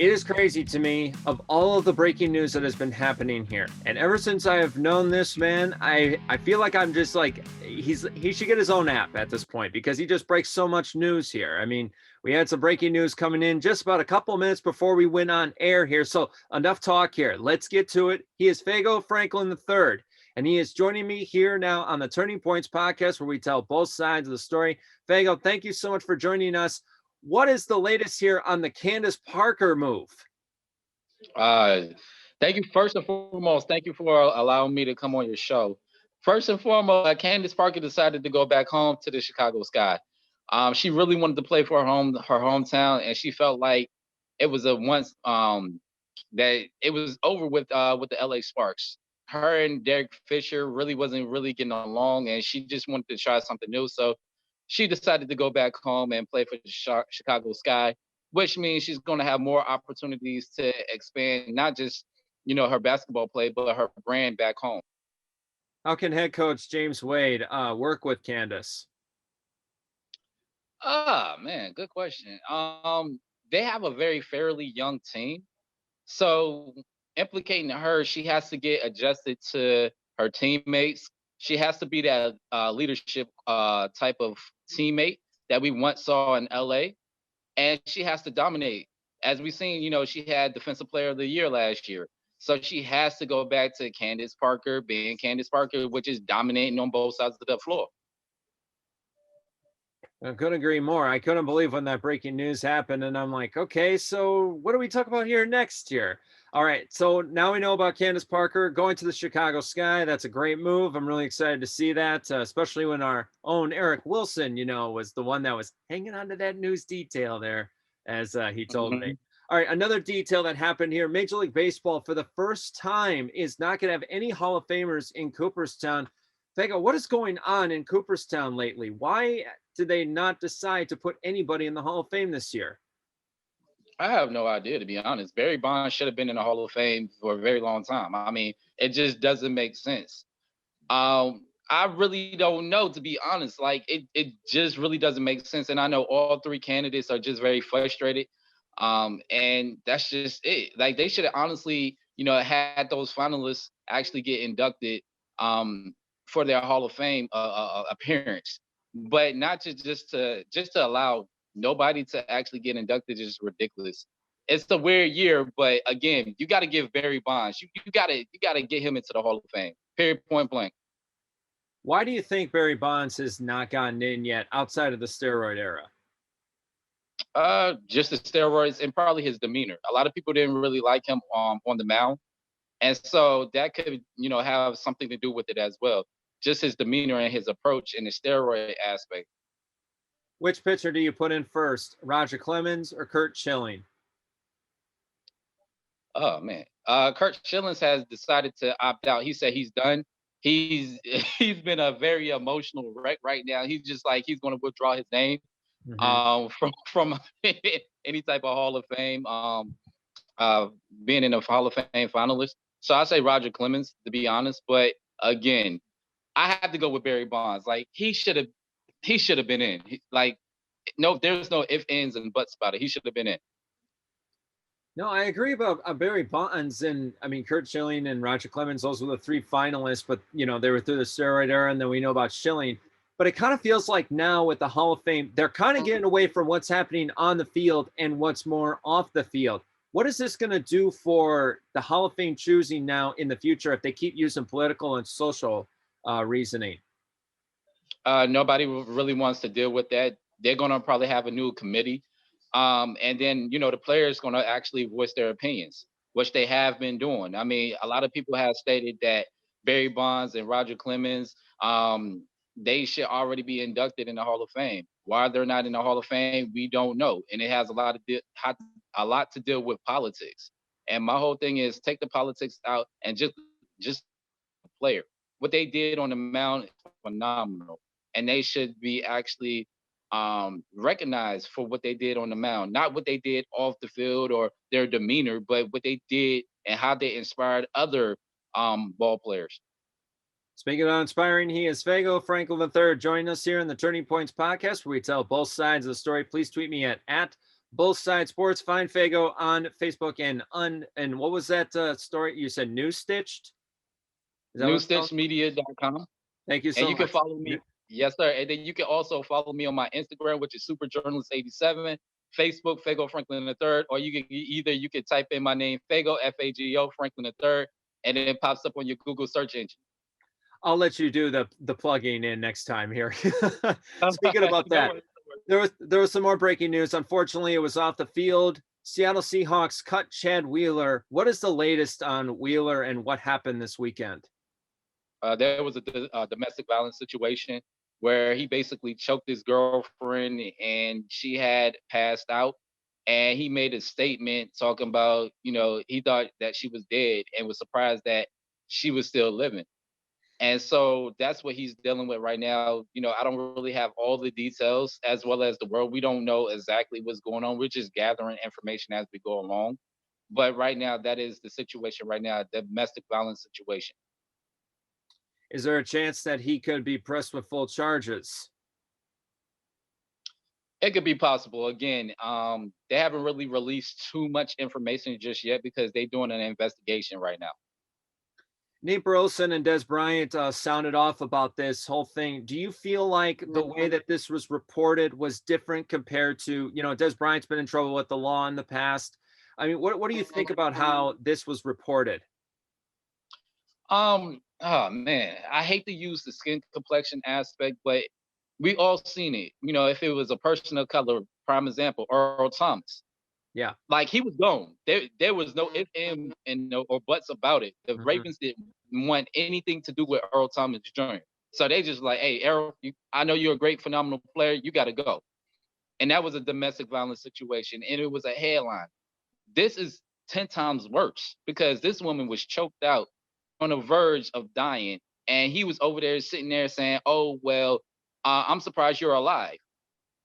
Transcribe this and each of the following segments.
It is crazy to me of all of the breaking news that has been happening here. And ever since I have known this man, I feel like I'm just like he should get his own app at this point because he just breaks so much news here. I mean, we had some breaking news coming in just about a couple minutes before we went on air here. So enough talk here. Let's get to it. He is Fago Franklin III, and he is joining me here now on the Turning Points podcast where we tell both sides of the story. Fago, thank you so much for joining us. What is the latest here on the Candace Parker move? Uh, Thank you. First and foremost, thank you for allowing me to come on your show. First and foremost, Candace Parker decided to go back home to the Chicago Sky. She really wanted to play for her hometown, and she felt like it was a once that it was over with the LA Sparks. Her and Derek Fisher really wasn't really getting along, and she just wanted to try something new. So she decided to go back home and play for the Chicago Sky, which means she's going to have more opportunities to expand not just her basketball play, but her brand back home. How can head coach James Wade work with Candace? Man, good question. They have a very fairly young team, so implicating her, she has to get adjusted to her teammates. She has to be that leadership type of teammate that we once saw in LA, and she has to dominate. As we've seen, she had Defensive Player of the Year last year. So she has to go back to Candace Parker, being Candace Parker, which is dominating on both sides of the floor. I couldn't agree more. I couldn't believe when that breaking news happened. And I'm like, okay, so what do we talk about here next year? All right. So now we know about Candace Parker going to the Chicago Sky. That's a great move. I'm really excited to see that, especially when our own Eric Wilson, was the one that was hanging on to that news detail there, as he told me. All right. Another detail that happened here, Major League Baseball for the first time is not going to have any Hall of Famers in Cooperstown. Fago, what is going on in Cooperstown lately? Why did they not decide to put anybody in the Hall of Fame this year? I have no idea, to be honest. Barry Bonds should have been in the Hall of Fame for a very long time. I mean, it just doesn't make sense. I really don't know, to be honest. Like, it just really doesn't make sense. And I know all three candidates are just very frustrated. And that's just it. Like, they should have honestly, had those finalists actually get inducted for their Hall of Fame appearance, but not just to allow nobody to actually get inducted is ridiculous. It's a weird year, but again, you got to give Barry Bonds. You got to get him into the Hall of Fame. Period. Point blank. Why do you think Barry Bonds has not gotten in yet outside of the steroid era? Just the steroids and probably his demeanor. A lot of people didn't really like him on the mound, and so that could have something to do with it as well. Just his demeanor and his approach and the steroid aspect. Which pitcher do you put in first, Roger Clemens or Curt Schilling? Oh man, Curt Schillings has decided to opt out. He said he's done. He's he's been a very emotional wreck right now. He's just like he's going to withdraw his name from any type of Hall of Fame. Uh, Being in a Hall of Fame finalist. So I say Roger Clemens, to be honest. But again, I have to go with Barry Bonds. Like he should have been in. No, there's no ifs, ands, and buts about it. He should have been in. No, I agree about Barry Bonds, and I mean Curt Schilling and Roger Clemens. Those were the three finalists, but they were through the steroid era, and then we know about Schilling. But it kind of feels like now with the Hall of Fame, they're kind of getting away from what's happening on the field and what's more off the field. What is this going to do for the Hall of Fame choosing now in the future if they keep using political and social reasoning? Nobody really wants to deal with that. They're going to probably have a new committee. And then, the players going to actually voice their opinions, which they have been doing. I mean, a lot of people have stated that Barry Bonds and Roger Clemens, they should already be inducted in the Hall of Fame. Why they're not in the Hall of Fame, we don't know. And it has a lot to deal with politics. And my whole thing is take the politics out and just player. What they did on the mound is phenomenal. And they should be actually recognized for what they did on the mound, not what they did off the field or their demeanor, but what they did and how they inspired other ball players. Speaking of inspiring, he is Fago Franklin III joining us here in the Turning Points podcast where we tell both sides of the story. Please tweet me at Both Sides Sports. Find Fago on Facebook and what was that story you said? NewsStitched. Is that what it's called? NewsStitchedMedia.com. Thank you And so you can much. follow me. Yes, sir. And then you can also follow me on my Instagram, which is SuperJournalist87, Facebook, Fago Franklin III, or you can type in my name, Fago, Fago Franklin III, and then it pops up on your Google search engine. I'll let you do the plugging in next time here. Speaking about No that, worries. there was some more breaking news. Unfortunately, it was off the field. Seattle Seahawks cut Chad Wheeler. What is the latest on Wheeler and what happened this weekend? There was a domestic violence situation where he basically choked his girlfriend and she had passed out. And he made a statement talking about, he thought that she was dead and was surprised that she was still living. And so that's what he's dealing with right now. I don't really have all the details as well as the world. We don't know exactly what's going on. We're just gathering information as we go along. But right now, that is the situation right now, the domestic violence situation. Is there a chance that he could be pressed with full charges? It could be possible. Again, they haven't really released too much information just yet because they're doing an investigation right now. Nate Burleson and Des Bryant sounded off about this whole thing. Do you feel like the way that this was reported was different compared to, Des Bryant's been in trouble with the law in the past? I mean, what do you think about how this was reported? Oh man, I hate to use the skin complexion aspect, but we all seen it. If it was a person of color, prime example, Earl Thomas. Yeah. Like he was gone. There was no if and no or buts about it. The Ravens didn't want anything to do with Earl Thomas Jr. So they just like, hey, Earl, I know you're a great, phenomenal player. You got to go. And that was a domestic violence situation, and it was a headline. This is 10 times worse because this woman was choked out on the verge of dying, and he was over there sitting there saying, "Oh well, I'm surprised you're alive."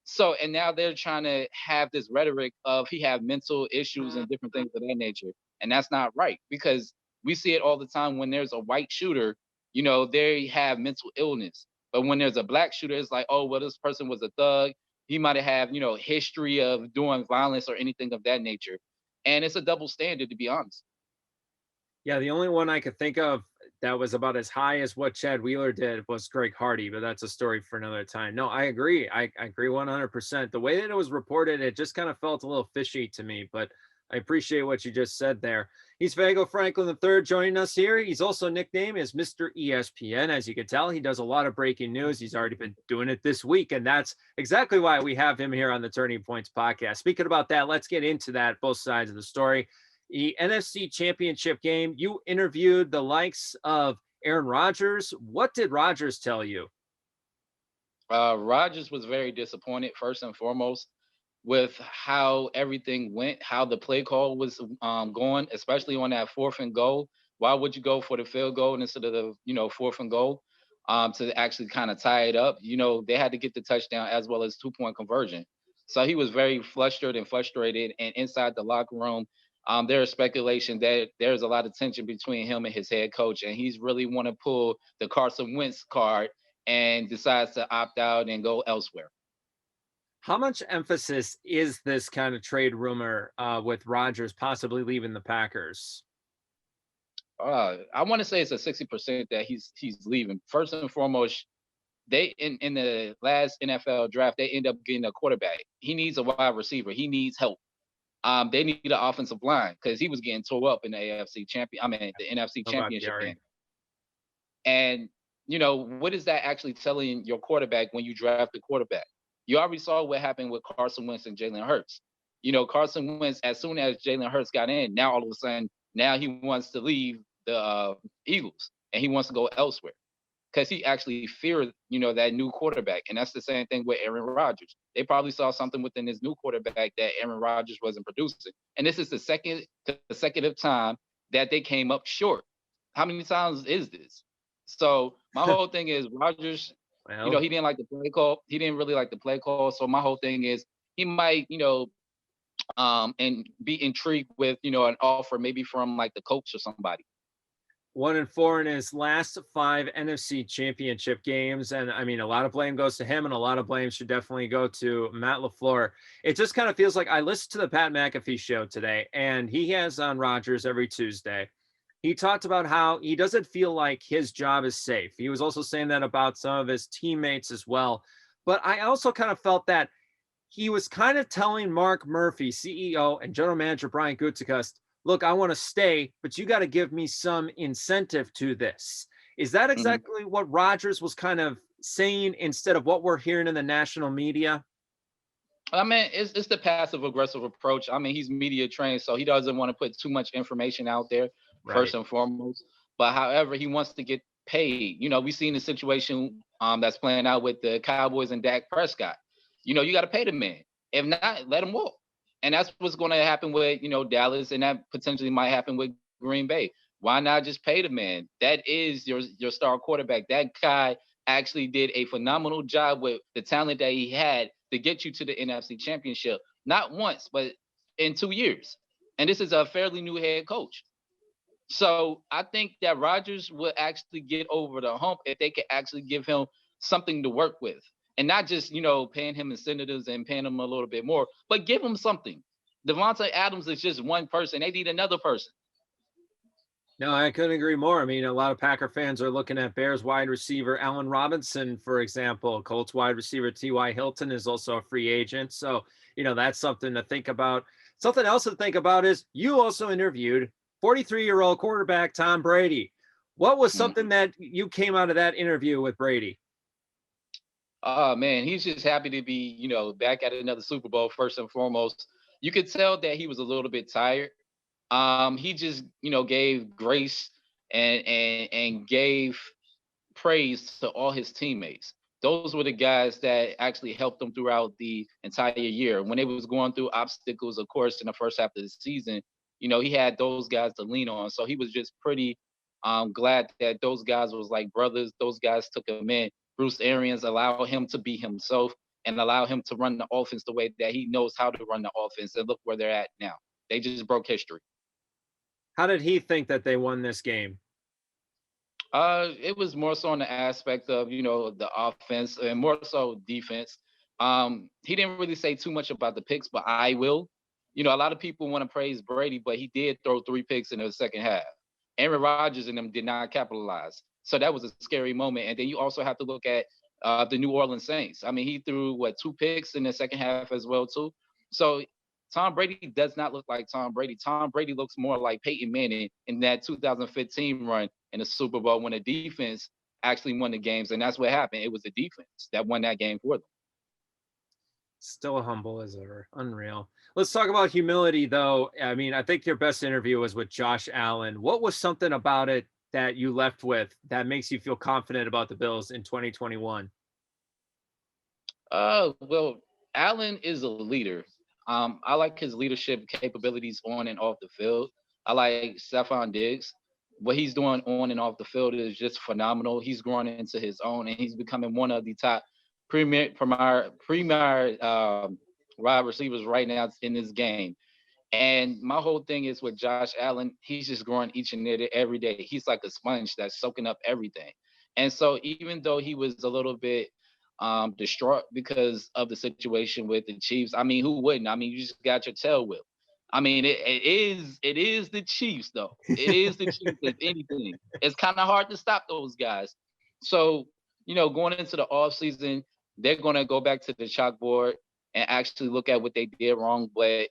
So, and now they're trying to have this rhetoric of he have mental issues and different things of that nature. And that's not right because we see it all the time when there's a white shooter, they have mental illness. But when there's a black shooter, it's like, oh, well, this person was a thug. He might have, history of doing violence or anything of that nature. And it's a double standard, to be honest. Yeah, the only one I could think of that was about as high as what Chad Wheeler did was Greg Hardy, but that's a story for another time. No, I agree. I agree 100%. The way that it was reported, it just kind of felt a little fishy to me, but I appreciate what you just said there. He's Fago Franklin III joining us here. He's also nicknamed as Mr. ESPN. As you can tell, he does a lot of breaking news. He's already been doing it this week, and that's exactly why we have him here on the Turning Points podcast. Speaking about that, let's get into that, both sides of the story. The NFC Championship game, you interviewed the likes of Aaron Rodgers. What did Rodgers tell you? Rodgers was very disappointed, first and foremost, with how everything went, how the play call was going, especially on that 4th and goal. Why would you go for the field goal instead of the 4th and goal to actually kind of tie it up? They had to get the touchdown as well as 2-point conversion. So he was very flustered and frustrated. And inside the locker room, there is speculation that there's a lot of tension between him and his head coach, and he's really want to pull the Carson Wentz card and decides to opt out and go elsewhere. How much emphasis is this kind of trade rumor with Rodgers possibly leaving the Packers? I want to say it's a 60% that he's leaving. First and foremost, they in the last NFL draft, they end up getting a quarterback. He needs a wide receiver. He needs help. They need an offensive line because he was getting tore up in the the NFC Championship game. And what is that actually telling your quarterback when you draft the quarterback? You already saw what happened with Carson Wentz and Jalen Hurts. Carson Wentz, as soon as Jalen Hurts got in, now all of a sudden, now he wants to leave the Eagles and he wants to go elsewhere because he actually feared, that new quarterback. And that's the same thing with Aaron Rodgers. They probably saw something within his new quarterback that Aaron Rodgers wasn't producing. And this is the second consecutive time that they came up short. How many times is this? So my whole thing is Rodgers, he didn't like the play call. He didn't really like the play call. So my whole thing is he might, and be intrigued with, an offer maybe from like the coach or somebody. 1-4 in his last 5 NFC championship games. And I mean, a lot of blame goes to him, and a lot of blame should definitely go to Matt LaFleur. It just kind of feels like I listened to the Pat McAfee show today, and he has on Rodgers every Tuesday. He talked about how he doesn't feel like his job is safe. He was also saying that about some of his teammates as well. But I also kind of felt that he was kind of telling Mark Murphy, CEO, and general manager Brian Gutekunst, look, I want to stay, but you got to give me some incentive to this. Is that exactly what Rodgers was kind of saying instead of what we're hearing in the national media? I mean, it's the passive aggressive approach. I mean, he's media trained, so he doesn't want to put too much information out there, first Right. and foremost. But however, he wants to get paid. You know, we've seen the situation that's playing out with the Cowboys and Dak Prescott. You know, you got to pay the man. If not, let him walk. And that's what's going to happen with, you know, Dallas, and that potentially might happen with Green Bay. Why not just pay the man? That is your star quarterback. That guy actually did a phenomenal job with the talent that he had to get you to the NFC Championship, not once, but in 2 years. And this is a fairly new head coach. So I think that Rodgers will actually get over the hump if they could actually give him something to work with, and not just, you know, paying him incentives and paying him a little bit more, but give him something. Devontae Adams is just one person. They need another person. No, I couldn't agree more. I mean, a lot of Packer fans are looking at Bears wide receiver Allen Robinson, for example. Colts wide receiver T.Y. Hilton is also a free agent. So, that's something to think about. Something else to think about is you also interviewed 43-year-old quarterback Tom Brady. What was something that you came out of that interview with Brady? Oh man, he's just happy to be, you know, back at another Super Bowl, first and foremost. You could tell that he was a little bit tired. He just, you know, gave grace and gave praise to all his teammates. Those were the guys that actually helped him throughout the entire year. When they was going through obstacles, of course, in the first half of the season, you know, he had those guys to lean on. So he was just pretty glad that those guys was like brothers. Those guys took him in. Bruce Arians allowed him to be himself and allow him to run the offense the way that he knows how to run the offense. And look where they're at now. They just broke history. How did he think that they won this game? It was more so on the aspect of, you know, the offense and more so defense. He didn't really say too much about the picks, but I will. You know, a lot of people want to praise Brady, but he did throw 3 picks in the second half. Aaron Rodgers and them did not capitalize. So that was a scary moment. And then you also have to look at the New Orleans Saints. I mean, he threw 2 picks in the second half as well too. So Tom Brady does not look like Tom Brady. Tom Brady looks more like Peyton Manning in that 2015 run in the Super Bowl when the defense actually won the games. And that's what happened. It was the defense that won that game for them. Still humble as ever. Unreal. Let's talk about humility, though. I mean, I think your best interview was with Josh Allen. What was something about it that you left with that makes you feel confident about the Bills in 2021? Well, Allen is a leader. I like his leadership capabilities on and off the field. I like Stephon Diggs. What he's doing on and off the field is just phenomenal. He's growing into his own, and he's becoming one of the top premier wide receivers right now in this game. And my whole thing is with Josh Allen, he's just growing each and every day. He's like a sponge that's soaking up everything. And so even though he was a little bit distraught because of the situation with the Chiefs, I mean, who wouldn't? I mean, you just got your tail whipped. I mean, it is the Chiefs though. It is the Chiefs. If anything, it's kind of hard to stop those guys. So you know, going into the off season, they're gonna go back to the chalkboard and actually look at what they did wrong. But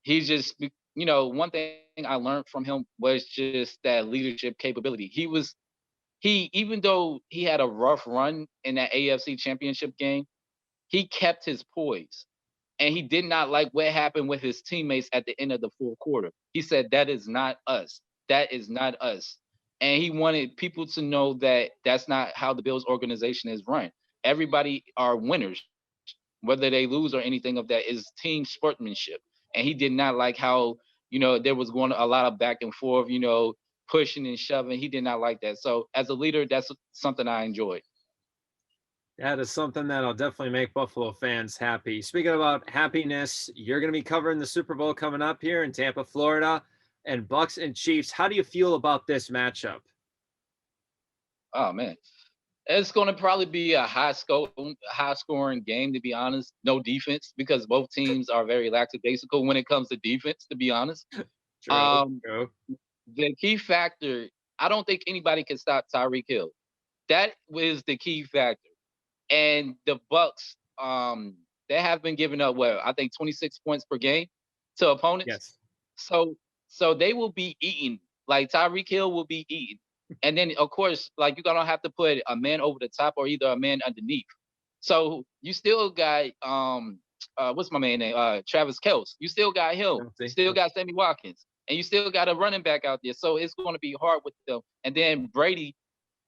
he's just, you know, one thing I learned from him was just that leadership capability. He even though he had a rough run in that AFC championship game, he kept his poise. And he did not like what happened with his teammates at the end of the fourth quarter. He said, that is not us. That is not us. And he wanted people to know that that's not how the Bills organization is run. Everybody are winners, whether they lose or anything of that is team sportsmanship. And he did not like how, you know, there was going a lot of back and forth, you know, pushing and shoving. He did not like that. So as a leader, that's something I enjoyed. That is something that'll definitely make Buffalo fans happy. Speaking about happiness, you're going to be covering the Super Bowl coming up here in Tampa, Florida. and Bucks and Chiefs. How do you feel about this matchup? Oh man, it's going to probably be a high scoring game. To be honest, no defense because both teams are very lackadaisical when it comes to defense. To be honest, True, um, true. the key factor, I don't think anybody can stop Tyreek Hill. That was the key factor. And the Bucks, they have been giving up I think 26 points per game to opponents. Yes. So so they will be eating. Like Tyreek Hill will be eating. And then of course, like you're gonna have to put a man over the top or either a man underneath. So you still got what's my man name? Travis Kelce. You still got Hill. You Chelsea. still got Sammy Watkins. And you still got a running back out there. So it's gonna be hard with them. And then Brady,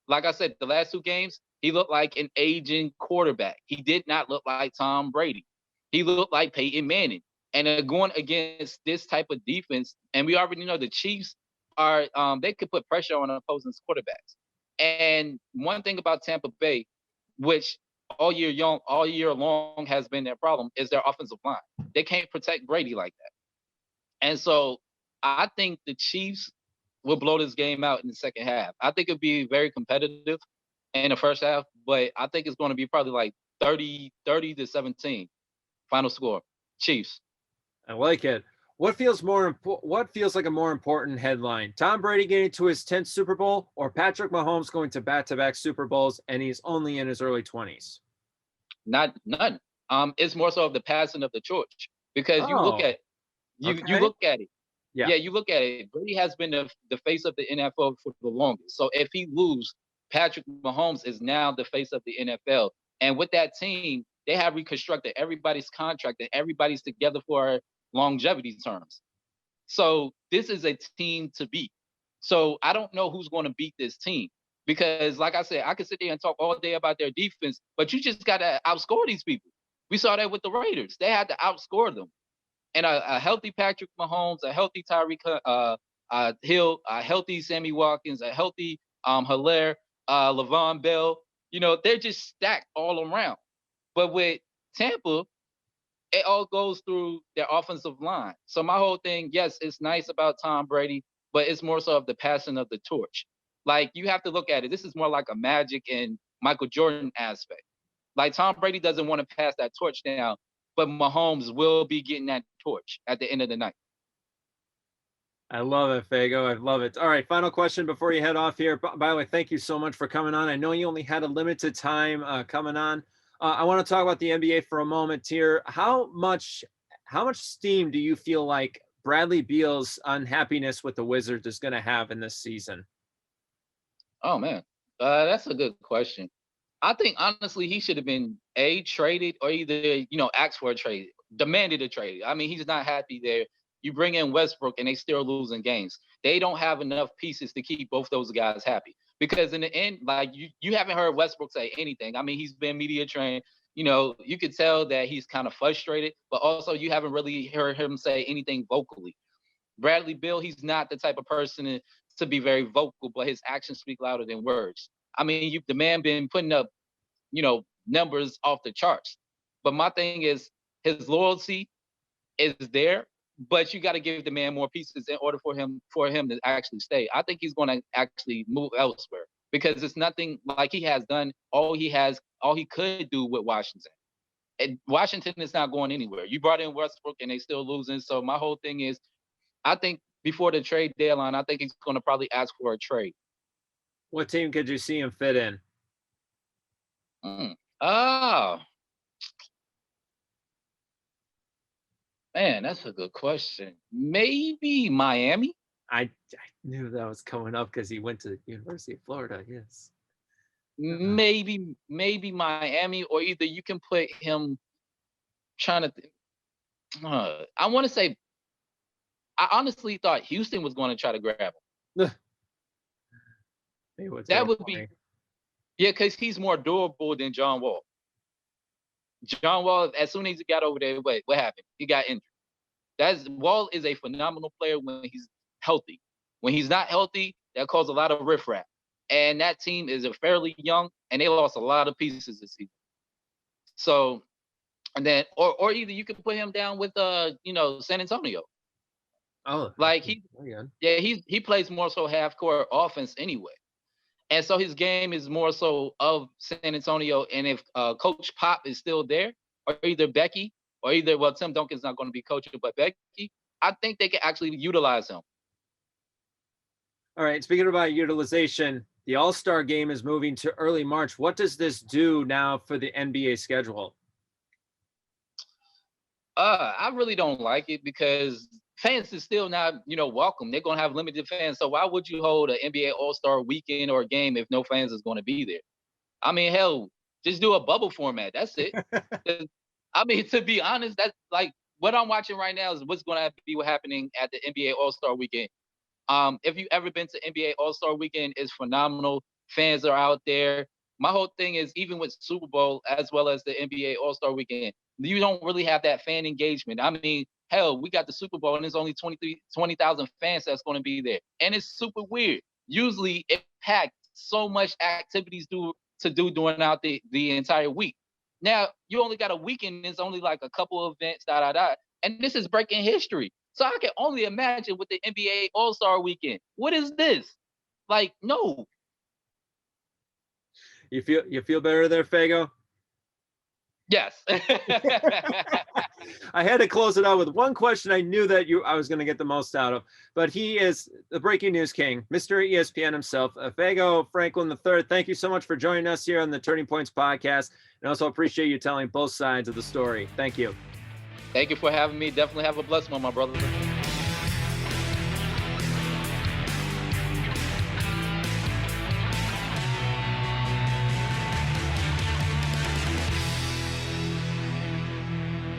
like I said, the last two games, he looked like an aging quarterback. He did not look like Tom Brady. He looked like Peyton Manning. And going against this type of defense, and we already know the Chiefs are they could put pressure on opposing quarterbacks. And one thing about Tampa Bay, which all year long has been their problem, is their offensive line. They can't protect Brady like that. And so I think the Chiefs will blow this game out in the second half. I think it'll be very competitive in the first half, but I think it's going to be probably like 30-17 final score. Chiefs. I like it. What feels like a more important headline? Tom Brady getting to his 10th Super Bowl or Patrick Mahomes going to back-to-back Super Bowls and he's only in his early 20s? Not none. It's more so of the passing of the torch because Oh, you okay. look at it. Yeah. Yeah, you look at it. Brady has been the face of the NFL for the longest. So if he lose, Patrick Mahomes is now the face of the NFL. And with that team, they have reconstructed everybody's contract and everybody's together for longevity terms. So this is a team to beat. So I don't know who's going to beat this team because, like I said, I could sit there and talk all day about their defense, but you just got to outscore these people. We saw that with the Raiders. They had to outscore them. And a healthy Patrick Mahomes, a healthy Tyreek Hill, a healthy Sammy Watkins, a healthy Hilaire, Le'Veon Bell, they're just stacked all around. But with Tampa, it all goes through their offensive line. So my whole thing, yes, it's nice about Tom Brady, but it's more so of the passing of the torch. Like you have to look at it. This is more like a Magic and Michael Jordan aspect. Like Tom Brady doesn't want to pass that torch down, but Mahomes will be getting that torch at the end of the night. I love it, Fago. I love it. All right, final question before you head off here. By the way, thank you so much for coming on. I know you only had a limited time coming on. I want to talk about the NBA for a moment here. How much steam do you feel like Bradley Beal's unhappiness with the Wizards is going to have in this season? Oh man, that's a good question. I think honestly he should have been traded or either asked for a trade, demanded a trade. I mean he's not happy there. You bring in Westbrook and they still losing games. They don't have enough pieces to keep both those guys happy. Because in the end, like you haven't heard Westbrook say anything. I mean he's been media trained. You could tell that he's kind of frustrated, but also you haven't really heard him say anything vocally. Bradley Beal, he's not the type of person to be very vocal, but his actions speak louder than words. I mean, the man been putting up, numbers off the charts. But my thing is his loyalty is there, but you got to give the man more pieces in order for him to actually stay. I think he's going to actually move elsewhere because it's nothing like he has done all he could do with Washington. And Washington is not going anywhere. You brought in Westbrook and they still losing. So my whole thing is I think before the trade deadline, I think he's going to probably ask for a trade. What team could you see him fit in? Oh, man, that's a good question. Maybe Miami. I knew that was coming up because he went to the University of Florida. Yes. Maybe Miami, or either you can put him trying to. I want to say. I honestly thought Houston was going to try to grab him. That would be, yeah, because he's more durable than John Wall. John Wall, as soon as he got over there, what happened? He got injured. Wall is a phenomenal player when he's healthy. When he's not healthy, that caused a lot of riffraff. And that team is fairly young, and they lost a lot of pieces this season. So, and then, or either you can put him down with, San Antonio. Oh, Like he very good. yeah, he plays more so half court offense anyway. And so his game is more so of San Antonio. And if Coach Pop is still there, or either Becky, or either, well, Tim Duncan's not going to be coaching, but Becky, I think they can actually utilize him. All right. Speaking about utilization, the All-Star game is moving to early March. What does this do now for the NBA schedule? I really don't like it because fans is still not, welcome. They're gonna have limited fans. So why would you hold an NBA All-Star weekend or a game if no fans is gonna be there? I mean, hell, just do a bubble format. That's it. 'Cause, I mean, to be honest, that's like what I'm watching right now is what's gonna be happening at the NBA All-Star weekend. If you ever been to NBA All-Star weekend, it's phenomenal. Fans are out there. My whole thing is even with Super Bowl as well as the NBA All-Star weekend, you don't really have that fan engagement. I mean, hell, we got the Super Bowl and there's only 20,000 fans that's going to be there. And it's super weird. Usually it packs so much activities to do during out the entire week. Now you only got a weekend, it's only like a couple of events, and this is breaking history. So I can only imagine with the NBA All-Star weekend. What is this? Like, no. You feel better there, Fago? Yes. I had to close it out with one question I knew that I was going to get the most out of, but he is the breaking news king, Mr. ESPN himself, Fago Franklin III. Thank you so much for joining us here on the Turning Points podcast, and also appreciate you telling both sides of the story. Thank you. Thank you for having me. Definitely have a blessed one, my brother.